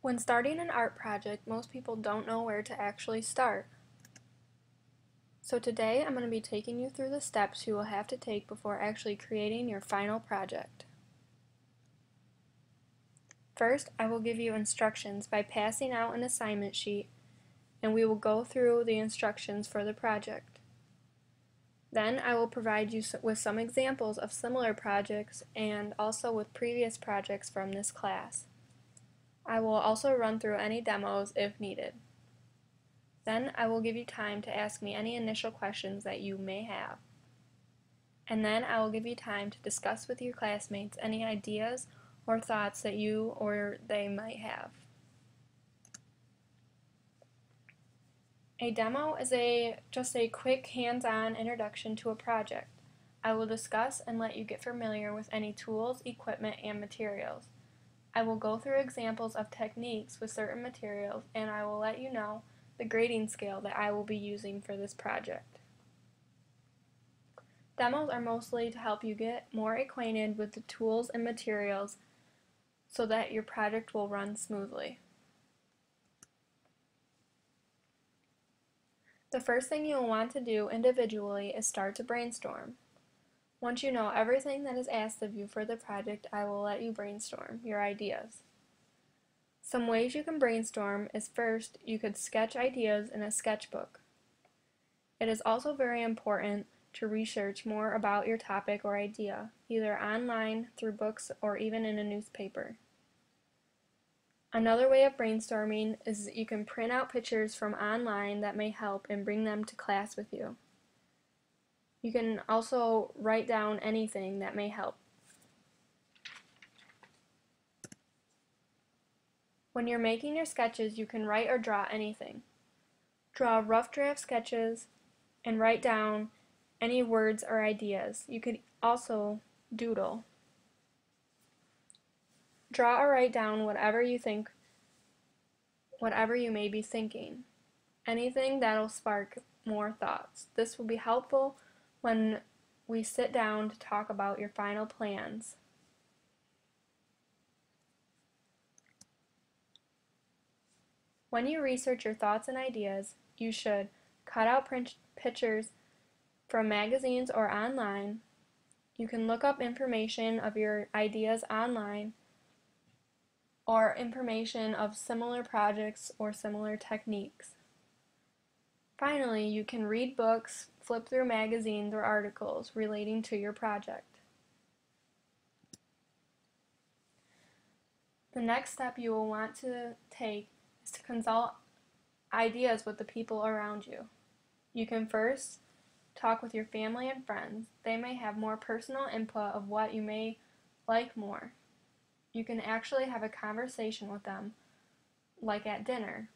When starting an art project, most people don't know where to actually start. So today I'm going to be taking you through the steps you will have to take before actually creating your final project. First, I will give you instructions by passing out an assignment sheet, and we will go through the instructions for the project. Then I will provide you with some examples of similar projects and also with previous projects from this class. I will also run through any demos if needed. Then I will give you time to ask me any initial questions that you may have. And then I will give you time to discuss with your classmates any ideas or thoughts that you or they might have. A demo is just a quick hands-on introduction to a project. I will discuss and let you get familiar with any tools, equipment, and materials. I will go through examples of techniques with certain materials, and I will let you know the grading scale that I will be using for this project. Demos are mostly to help you get more acquainted with the tools and materials so that your project will run smoothly. The first thing you will want to do individually is start to brainstorm. Once you know everything that is asked of you for the project, I will let you brainstorm your ideas. Some ways you can brainstorm is first, you could sketch ideas in a sketchbook. It is also very important to research more about your topic or idea, either online, through books, or even in a newspaper. Another way of brainstorming is that you can print out pictures from online that may help and bring them to class with you. You can also write down anything that may help. When you're making your sketches, you can write or draw anything. Draw rough draft sketches and write down any words or ideas. You could also doodle. Draw or write down whatever you may be thinking. Anything that'll spark more thoughts. This will be helpful when we sit down to talk about your final plans. When you research your thoughts and ideas, you should cut out pictures from magazines or online. You can look up information of your ideas online or information of similar projects or similar techniques. Finally, you can read books, flip through magazines or articles relating to your project. The next step you will want to take is to consult ideas with the people around you. You can first talk with your family and friends. They may have more personal input of what you may like more. You can actually have a conversation with them, like at dinner.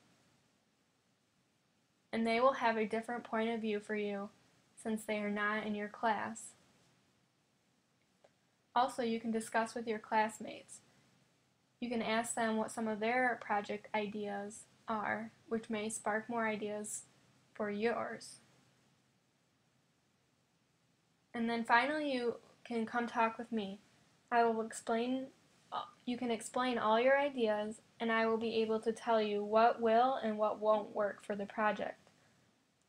And they will have a different point of view for you since they are not in your class. Also, you can discuss with your classmates. You can ask them what some of their project ideas are, which may spark more ideas for yours. And then finally, you can come talk with me. You can explain all your ideas, and I will be able to tell you what will and what won't work for the project.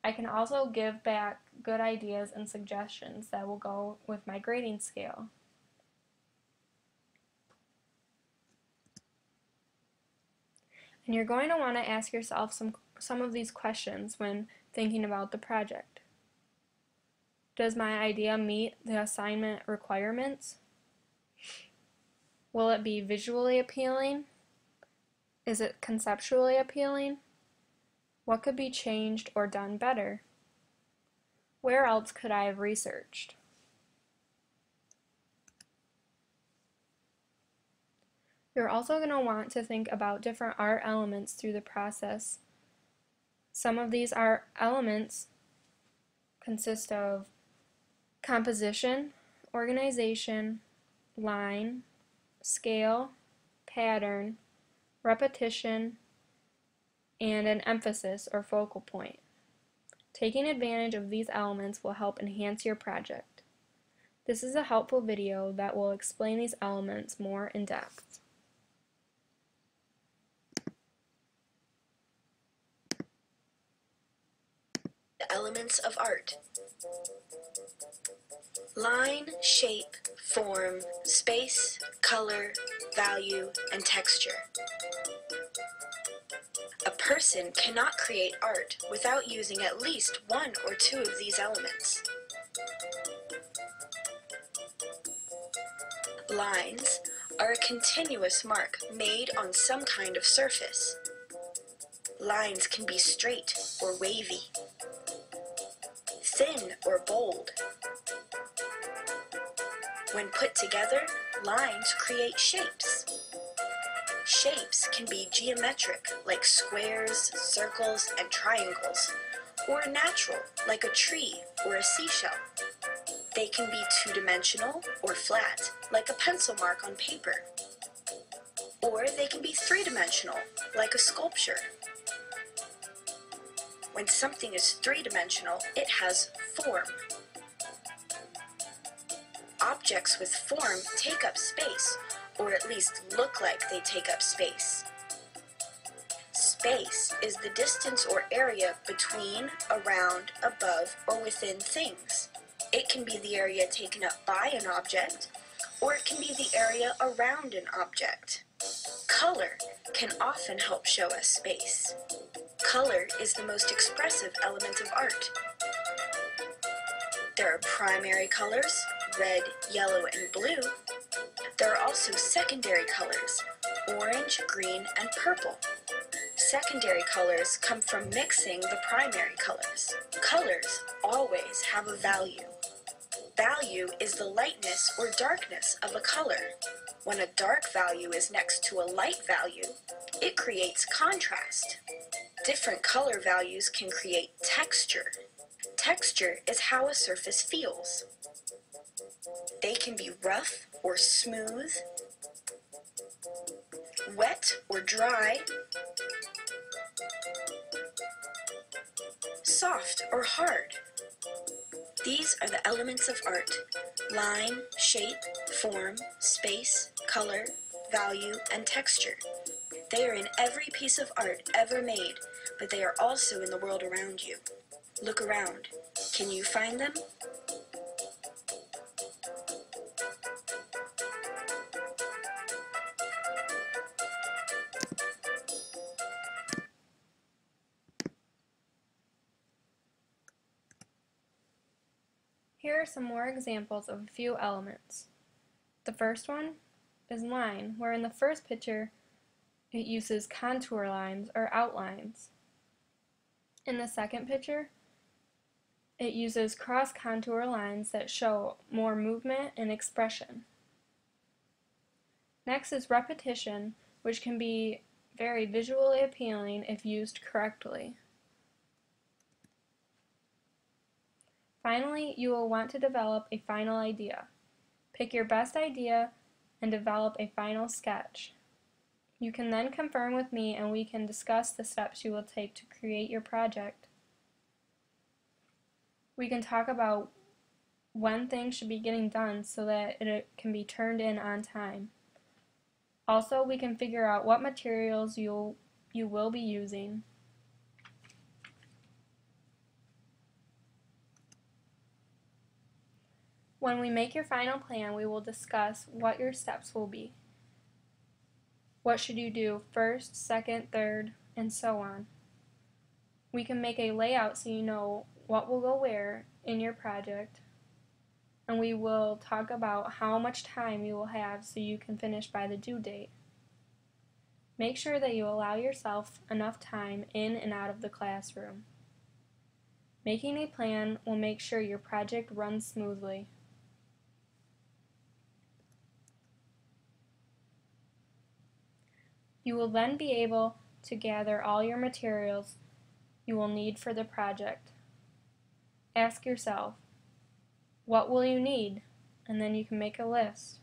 I can also give back good ideas and suggestions that will go with my grading scale. And you're going to want to ask yourself some of these questions when thinking about the project. Does my idea meet the assignment requirements? Will it be visually appealing? Is it conceptually appealing? What could be changed or done better? Where else could I have researched? You're also going to want to think about different art elements through the process. Some of these art elements consist of composition, organization, line, scale, pattern, repetition, and an emphasis or focal point. Taking advantage of these elements will help enhance your project. This is a helpful video that will explain these elements more in depth. elements of art. Line, shape, form, space, color, value, and texture. A person cannot create art without using at least one or two of these elements. Lines are a continuous mark made on some kind of surface. Lines can be straight or wavy, thin or bold. When put together, lines create shapes. Shapes can be geometric, like squares, circles, and triangles, or natural, like a tree or a seashell. They can be two-dimensional or flat, like a pencil mark on paper. Or they can be three-dimensional, like a sculpture. When something is three-dimensional, it has form. Objects with form take up space, or at least look like they take up space. Space is the distance or area between, around, above, or within things. It can be the area taken up by an object, or it can be the area around an object. Color can often help show us space. Color is the most expressive element of art. There are primary colors, red, yellow, and blue. There are also secondary colors, orange, green, and purple. Secondary colors come from mixing the primary colors. Colors always have a value. Value is the lightness or darkness of a color. When a dark value is next to a light value, it creates contrast. Different color values can create texture. Texture is how a surface feels. They can be rough or smooth, wet or dry, soft or hard. These are the elements of art: line, shape, form, space, color, value, and texture. They are in every piece of art ever made, but they are also in the world around you. Look around. Can you find them? Here are some more examples of a few elements. The first one is line, where in the first picture it uses contour lines or outlines. In the second picture, it uses cross-contour lines that show more movement and expression. Next is repetition, which can be very visually appealing if used correctly. Finally, you will want to develop a final idea. Pick your best idea and develop a final sketch. You can then confirm with me and we can discuss the steps you will take to create your project. We can talk about when things should be getting done so that it can be turned in on time. Also, we can figure out what materials you will be using. When we make your final plan, we will discuss what your steps will be. What should you do first, second, third, and so on. We can make a layout so you know what will go where in your project, and we will talk about how much time you will have so you can finish by the due date. Make sure that you allow yourself enough time in and out of the classroom. Making a plan will make sure your project runs smoothly. You will then be able to gather all your materials you will need for the project. Ask yourself, what will you need? And then you can make a list.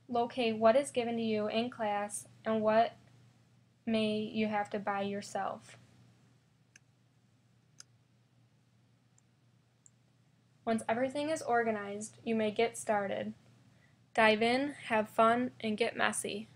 Locate what is given to you in class and what may you have to buy yourself. Once everything is organized, you may get started. Dive in, have fun, and get messy.